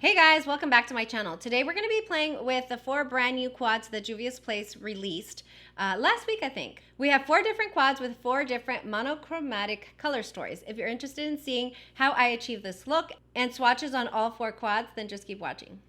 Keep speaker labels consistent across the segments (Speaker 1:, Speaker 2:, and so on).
Speaker 1: Hey guys, welcome back to my channel. Today we're going to be playing with the 4 brand new quads that Juvia's Place released last week, I think. We have 4 different quads with 4 different monochromatic color stories. If you're interested in seeing how I achieve this look and swatches on all 4 quads, then just keep watching.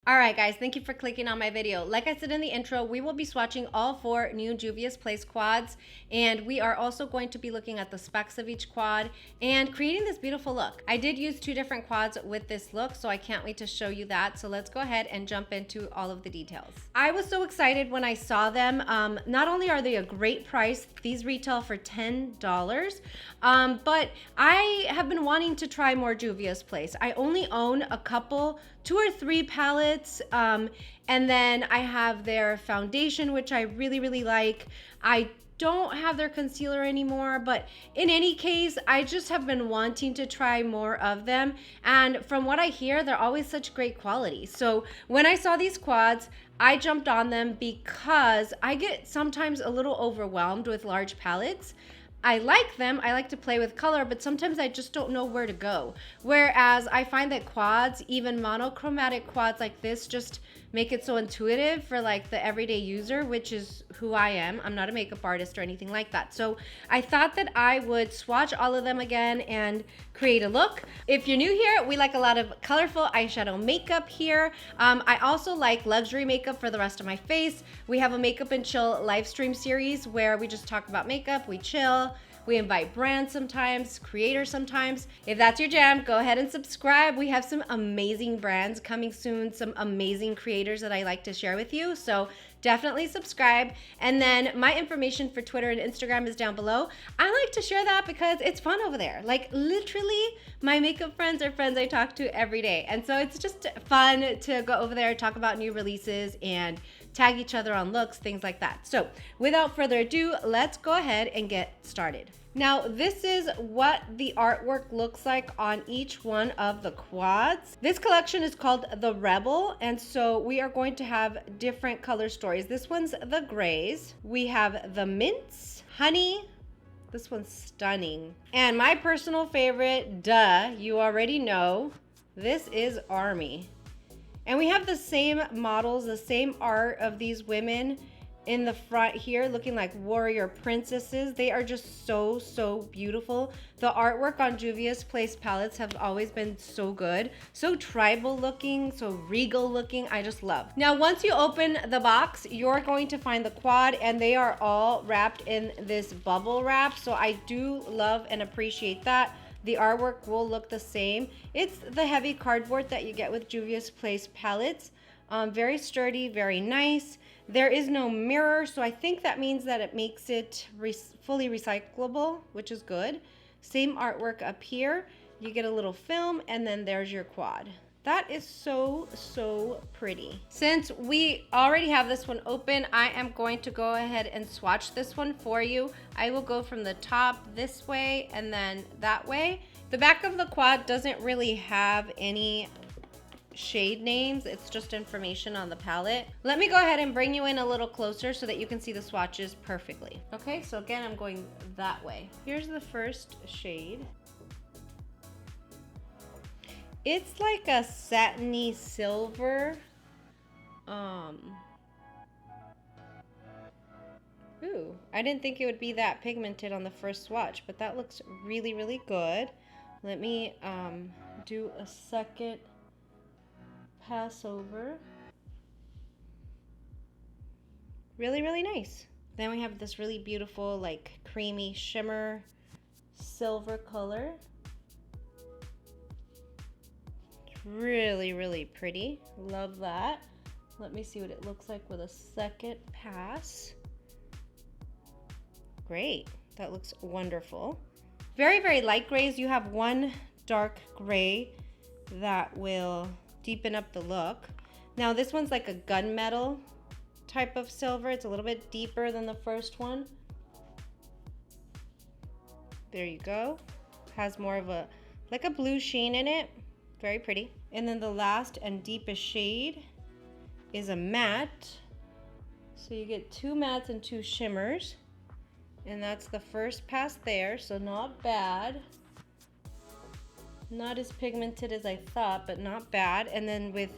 Speaker 1: Alright guys, thank you for clicking on my video. Like I said in the intro, we will be swatching all 4 new Juvia's Place quads, and we are also going to be looking at the specs of each quad and creating this beautiful look. I did use 2 different quads with this look, so I can't wait to show you that. So let's go ahead and jump into all of the details. I was so excited when I saw them. Not only are they a great price, these retail for $10, but I have been wanting to try more Juvia's Place. I only own a couple, 2 or 3 palettes, and then I have their foundation, which I really like. I don't have their concealer anymore, but in any case, I just have been wanting to try more of them, and from what I hear, they're always such great quality. So when I saw these quads, I jumped on them because I get sometimes a little overwhelmed with large palettes. I like them, I like to play with color, but sometimes I just don't know where to go. Whereas I find that quads, even monochromatic quads like this, just make it so intuitive for like the everyday user, which is who I am. I'm not a makeup artist or anything like that. So I thought that I would swatch all of them again and create a look. If you're new here, we like a lot of colorful eyeshadow makeup here. I also like luxury makeup for the rest of my face. We have a Makeup and Chill live stream series where we just talk about makeup, we chill. We invite brands sometimes, creators sometimes. If that's your jam, go ahead and subscribe. We have some amazing brands coming soon, some amazing creators that I like to share with you. So definitely subscribe. And then my information for Twitter and Instagram is down below. I like to share that because it's fun over there. Like literally my makeup friends are friends I talk to every day. And so it's just fun to go over there, talk about new releases and tag each other on looks, things like that. So without further ado, let's go ahead and get started. Now, this is what the artwork looks like on each one of the quads. This collection is called The Rebel, and so we are going to have different color stories. This one's the grays. We have the mints, honey. This one's stunning. And my personal favorite, duh, you already know, this is Army. And we have the same models, the same art of these women in the front here looking like warrior princesses. They are just so beautiful. The artwork on Juvia's Place palettes have always been so good, so tribal looking, so regal looking. I just love. Now once you open the box, you're going to find the quad, and they are all wrapped in this bubble wrap, so I do love and appreciate that. The artwork will look the same. It's the heavy cardboard that you get with Juvia's Place palettes. Very sturdy, very nice. There is no mirror, so I think that means that it makes it fully recyclable, which is good. Same artwork up here. You get a little film, and then there's your quad. That is so pretty. Since we already have this one open, I am going to go ahead and swatch this one for you. I will go from the top this way and then that way. The back of the quad doesn't really have any shade names, it's just information on the palette. Let me go ahead and bring you in a little closer so that you can see the swatches perfectly. Okay, so again, I'm going that way. Here's the first shade. It's like a satiny silver. Ooh, I didn't think it would be that pigmented on the first swatch, but that looks really good. Let me do a second pass over. Really nice. Then we have this really beautiful like creamy shimmer silver color. Really pretty. Love that. Let me see what it looks like with a second pass. Great. That looks wonderful. Very light grays. You have one dark gray that will deepen up the look. Now this one's like a gunmetal type of silver. It's a little bit deeper than the first one. There you go. Has more of a like a blue sheen in it. Very pretty. And then the last and deepest shade is a matte. So you get 2 mattes and 2 shimmers. And that's the first pass there, so not bad. Not as pigmented as I thought, but not bad. And then with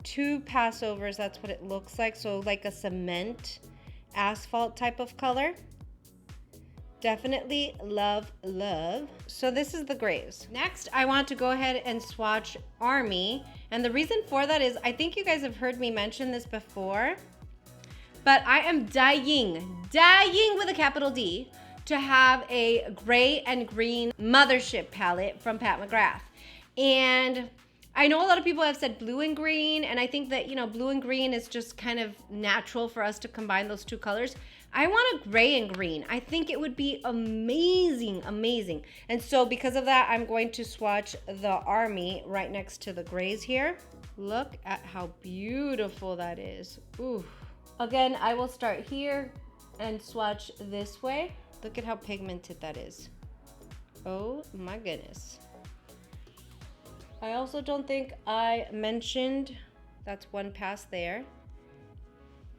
Speaker 1: 2 passovers, that's what it looks like. So like a cement, asphalt type of color. Definitely love, love. So this is the grays. Next, I want to go ahead and swatch Army. And the reason for that is, I think you guys have heard me mention this before, but I am dying with a capital D, to have a gray and green mothership palette from Pat McGrath. And I know a lot of people have said blue and green, and I think that, you know, blue and green is just kind of natural for us to combine those 2 colors. I want a gray and green. I think it would be amazing, amazing. And so because of that, I'm going to swatch the Army right next to the grays here. Look at how beautiful that is. Ooh. Again, I will start here and swatch this way. Look at how pigmented that is. Oh my goodness. I also don't think I mentioned, that's 1 pass there.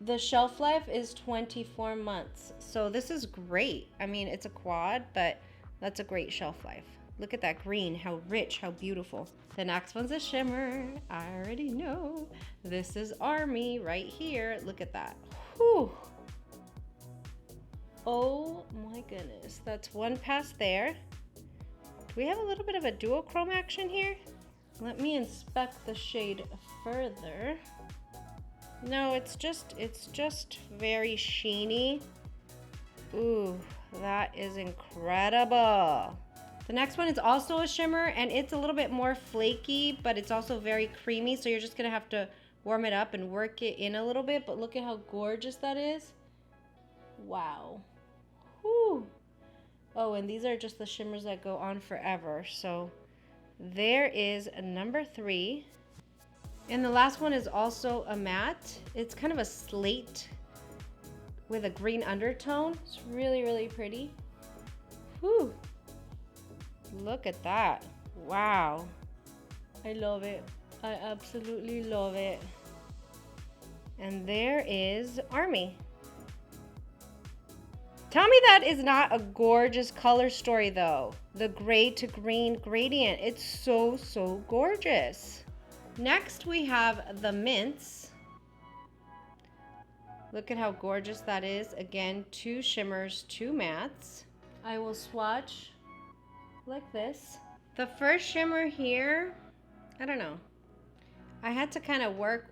Speaker 1: The shelf life is 24 months. So this is great. I mean, it's a quad, but that's a great shelf life. Look at that green, how rich, how beautiful. The next one's a shimmer. I already know. This is Army right here. Look at that. Whew. Oh my goodness. That's 1 pass there. Do we have a little bit of a duochrome action here? Let me inspect the shade further. No, it's just very sheeny. Ooh, that is incredible. The next one is also a shimmer, and it's a little bit more flaky, but it's also very creamy, so you're just gonna have to warm it up and work it in a little bit, but look at how gorgeous that is. Wow. Whew. Oh, and these are just the shimmers that go on forever. So there is a number 3. And the last one is also a matte. It's kind of a slate with a green undertone. It's really, really pretty. Whew. Look at that. Wow. I love it. I absolutely love it. And there is Army. Tell me that is not a gorgeous color story though. The gray to green gradient. It's so, so gorgeous. Next we have the mints. Look at how gorgeous that is. Again, 2 shimmers, 2 mattes. I will swatch like this. The first shimmer here, I don't know. I had to kind of work.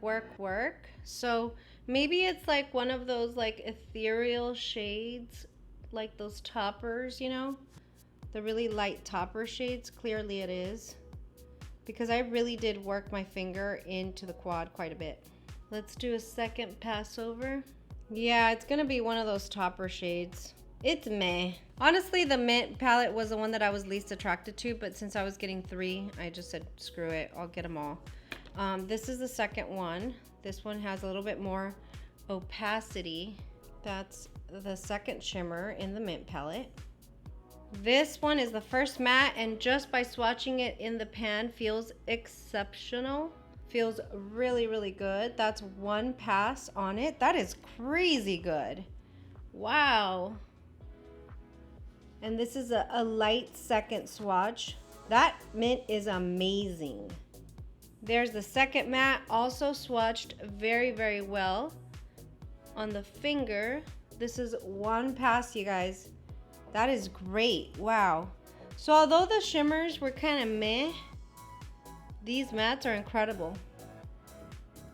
Speaker 1: So maybe it's like one of those like ethereal shades, like those toppers, you know? The really light topper shades. Clearly it is. Because I really did work my finger into the quad quite a bit. Let's do a second pass over. Yeah, it's gonna be one of those topper shades. It's meh. Honestly, the mint palette was the one that I was least attracted to, but since I was getting 3, I just said, screw it, I'll get them all. This is the second one. This one has a little bit more opacity. That's the second shimmer in the mint palette. This one is the first matte, and just by swatching it in the pan feels exceptional. Feels really, really good. That's 1 pass on it. That is crazy good. Wow. And this is a light second swatch. That mint is amazing. There's the second matte, also swatched very, very well on the finger. This is 1 pass, you guys. That is great. Wow. So although the shimmers were kind of meh, these mattes are incredible.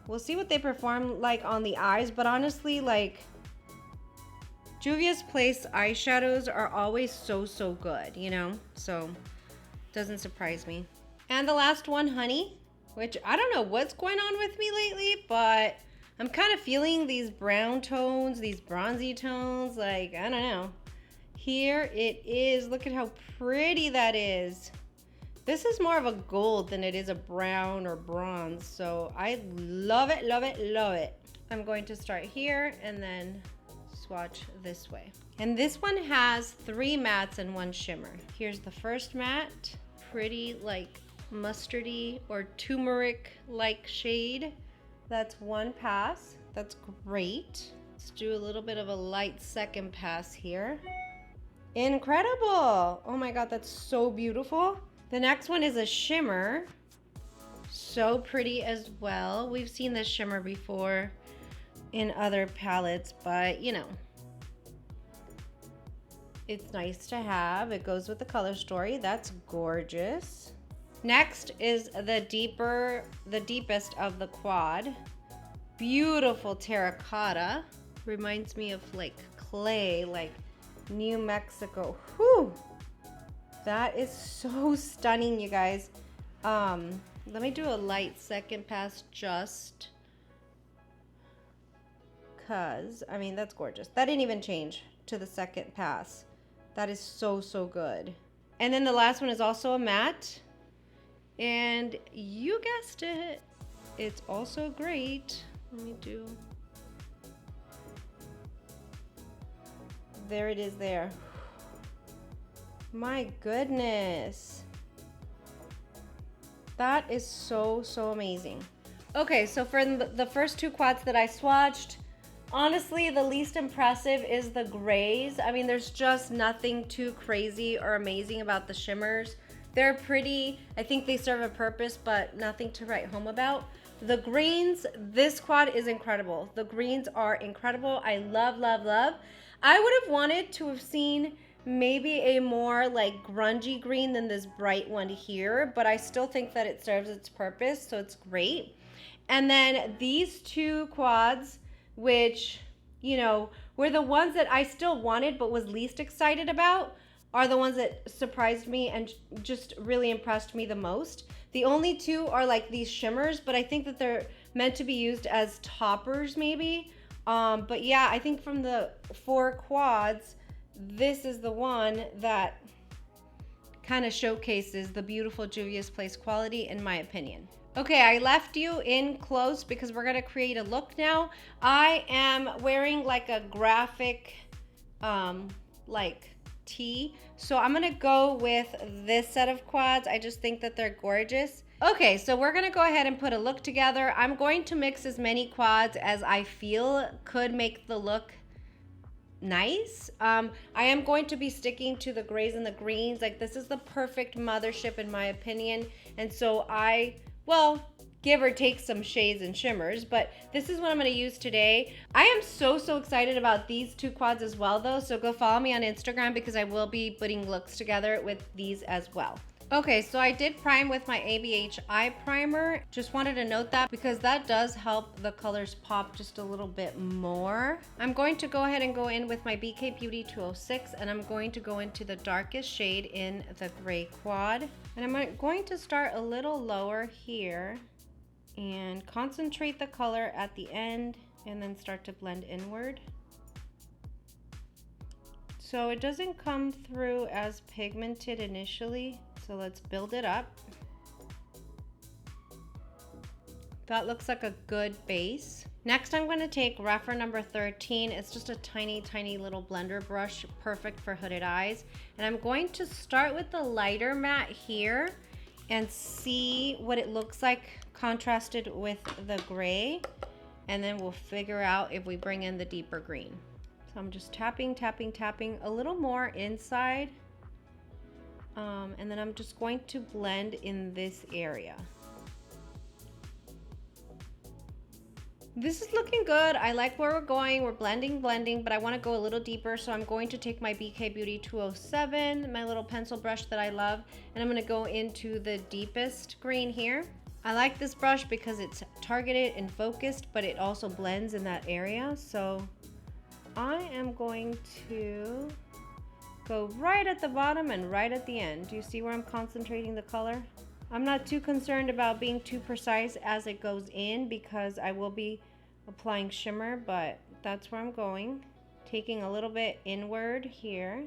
Speaker 1: We'll see what they perform like on the eyes, but honestly, like, Juvia's Place eyeshadows are always so, so good, you know? So, doesn't surprise me. And the last one, Honey, which I don't know what's going on with me lately, but I'm kind of feeling these brown tones, these bronzy tones, like, I don't know. Here it is. Look at how pretty that is. This is more of a gold than it is a brown or bronze, so I love it, love it, love it. I'm going to start here and then swatch this way. And this one has 3 mattes and 1 shimmer. Here's the first matte, pretty like mustardy or turmeric-like shade. That's 1 pass. That's great. Let's do a little bit of a light second pass here. Incredible. Oh my God, that's so beautiful. The next one is a shimmer. So pretty as well. We've seen this shimmer before in other palettes, but you know, it's nice to have. It goes with the color story. That's gorgeous. Next is the deepest of the quad. Beautiful terracotta. Reminds me of like clay, like New Mexico. Whew. That is so stunning, you guys. Let me do a light second pass just cause, I mean, that's gorgeous. That didn't even change to the second pass. That is so, so good. And then the last one is also a matte. And you guessed it, it's also great. Let me do, there it is there. My goodness. That is so, so amazing. Okay, so for the first two quads that I swatched, honestly, the least impressive is the grays. I mean, there's just nothing too crazy or amazing about the shimmers. They're pretty, I think they serve a purpose, but nothing to write home about. The greens, this quad is incredible. The greens are incredible. I love, love, love. I would have wanted to have seen maybe a more like grungy green than this bright one here, but I still think that it serves its purpose, so it's great. And then these two quads, which, you know, were the ones that I still wanted but was least excited about, are the ones that surprised me and just really impressed me the most. The only two are like these shimmers, but I think that they're meant to be used as toppers maybe. But yeah, I think from the 4 quads, this is the one that kind of showcases the beautiful Juvia's Place quality, in my opinion. Okay, I left you in close because we're gonna create a look now. I am wearing like a graphic, like tee. So I'm gonna go with this set of quads. I just think that they're gorgeous. Okay, so we're gonna go ahead and put a look together. I'm going to mix as many quads as I feel could make the look nice. I am going to be sticking to the grays and the greens. Like, this is the perfect mothership in my opinion. And so well, give or take some shades and shimmers, but this is what I'm going to use today. I am so, so excited about these two quads as well though. So go follow me on Instagram because I will be putting looks together with these as well. Okay, so I did prime with my ABH eye primer. Just wanted to note that because that does help the colors pop just a little bit more. I'm going to go ahead and go in with my BK Beauty 206 and I'm going to go into the darkest shade in the gray quad. And I'm going to start a little lower here and concentrate the color at the end and then start to blend inward. So it doesn't come through as pigmented initially. So let's build it up. That looks like a good base. Next, I'm going to take Refer number 13. It's just a tiny, tiny little blender brush, perfect for hooded eyes. And I'm going to start with the lighter matte here and see what it looks like contrasted with the gray. And then we'll figure out if we bring in the deeper green. So I'm just tapping, tapping, tapping a little more inside. And then I'm just going to blend in this area. This is looking good. I like where we're going. We're blending, but I want to go a little deeper. So I'm going to take my BK Beauty 207, my little pencil brush that I love, and I'm going to go into the deepest green here. I like this brush because it's targeted and focused, but it also blends in that area. So I am going to go right at the bottom and right at the end. Do you see where I'm concentrating the color? I'm not too concerned about being too precise as it goes in because I will be applying shimmer, but that's where I'm going. Taking a little bit inward here.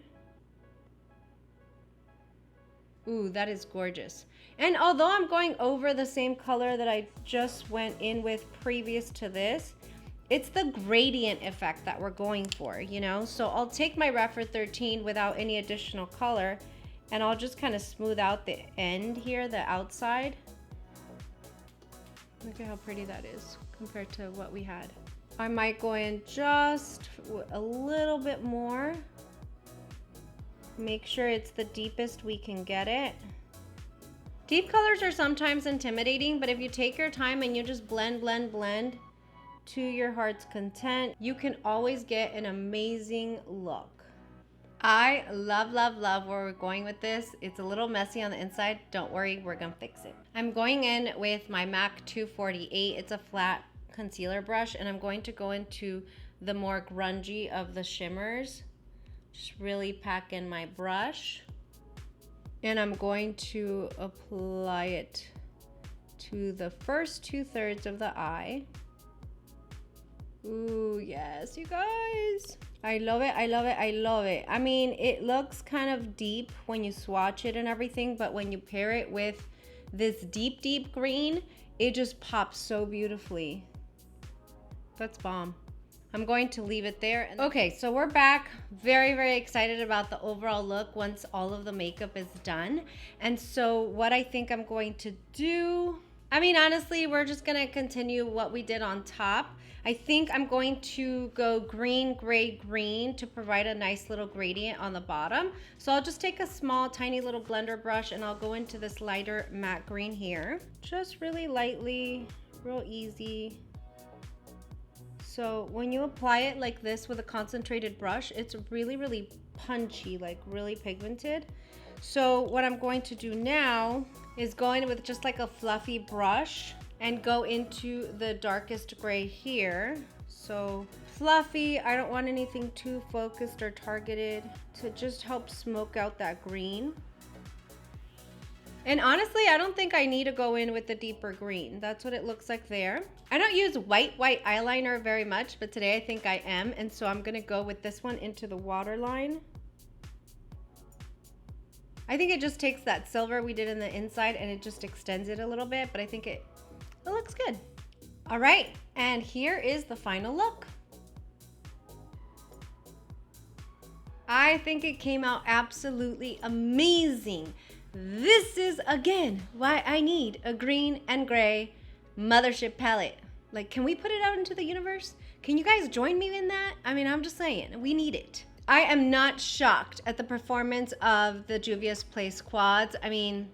Speaker 1: Ooh, that is gorgeous. And although I'm going over the same color that I just went in with previous to this, it's the gradient effect that we're going for, you know? So I'll take my Refer 13 without any additional color and I'll just kind of smooth out the end here, the outside. Look at how pretty that is compared to what we had. I might go in just a little bit more. Make sure it's the deepest we can get it. Deep colors are sometimes intimidating, but if you take your time and you just blend, blend, blend to your heart's content, you can always get an amazing look. I love, love, love where we're going with this. It's a little messy on the inside. Don't worry, we're gonna fix it. I'm going in with my MAC 248. It's a flat concealer brush, and I'm going to go into the more grungy of the shimmers. Just really pack in my brush. And I'm going to apply it to the first 2/3 of the eye. Ooh, yes, you guys. I love it, I love it, I love it. I mean, it looks kind of deep when you swatch it and everything, but when you pair it with this deep, deep green, it just pops so beautifully. That's bomb. I'm going to leave it there. Okay, so we're back. Very, very excited about the overall look once all of the makeup is done. And so what I think I'm going to do, I mean, honestly, we're just gonna continue what we did on top. I think I'm going to go green, gray, green to provide a nice little gradient on the bottom. So I'll just take a small, tiny little blender brush and I'll go into this lighter matte green here. Just really lightly, real easy. So when you apply it like this with a concentrated brush, it's really, really punchy, like really pigmented. So what I'm going to do now is go in with just like a fluffy brush and go into the darkest gray here. So fluffy, I don't want anything too focused or targeted to just help smoke out that green. And honestly, I don't think I need to go in with the deeper green. That's what it looks like there. I don't use white eyeliner very much, but today I think I am. And so I'm gonna go with this one into the waterline. I think it just takes that silver we did in the inside and it just extends it a little bit, but I think it looks good. All right, and here is the final look. I think it came out absolutely amazing. This is, again, why I need a green and gray mothership palette. Like, can we put it out into the universe? Can you guys join me in that? I mean, I'm just saying, we need it. I am not shocked at the performance of the Juvia's Place quads. I mean,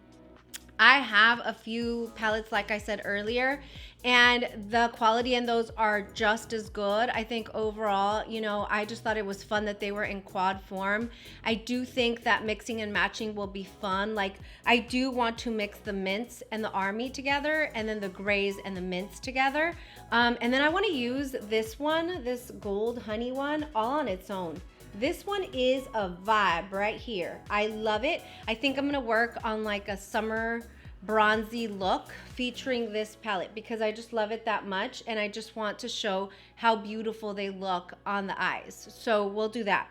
Speaker 1: I have a few palettes, like I said earlier, and the quality in those are just as good. I think overall, you know, I just thought it was fun that they were in quad form. I do think that mixing and matching will be fun. Like, I do want to mix the mints and the army together, and then the grays and the mints together. And then I want to use this one, this gold honey one, all on its own. This one is a vibe right here. I love it. I think I'm gonna work on like a summer bronzy look featuring this palette because I just love it that much, and I just want to show how beautiful they look on the eyes. So we'll do that.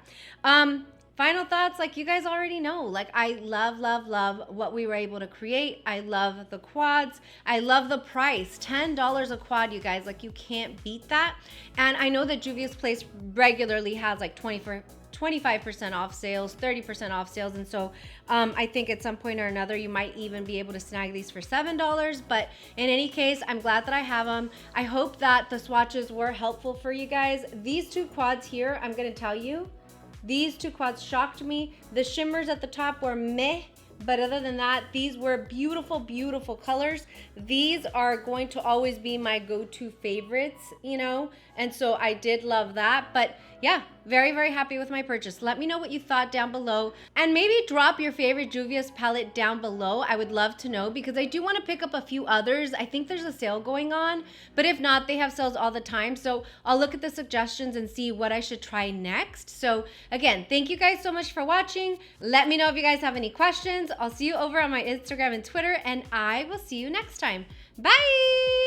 Speaker 1: Final thoughts, like you guys already know, like I love, love, love what we were able to create. I love the quads. I love the price, $10 a quad, you guys, like you can't beat that. And I know that Juvia's Place regularly has like 25% off sales, 30% off sales. And so I think at some point or another, you might even be able to snag these for $7. But in any case, I'm glad that I have them. I hope that the swatches were helpful for you guys. These two quads here, I'm gonna tell you, these two quads shocked me. The shimmers at the top were meh, but other than that, these were beautiful, beautiful colors. These are going to always be my go-to favorites, you know, and so I did love that. But yeah, very, very happy with my purchase. Let me know what you thought down below, and maybe drop your favorite Juvia's palette down below. I would love to know because I do want to pick up a few others. I think there's a sale going on, but if not, they have sales all the time. So I'll look at the suggestions and see what I should try next. So again, thank you guys so much for watching. Let me know if you guys have any questions. I'll see you over on my Instagram and Twitter, and I will see you next time. Bye!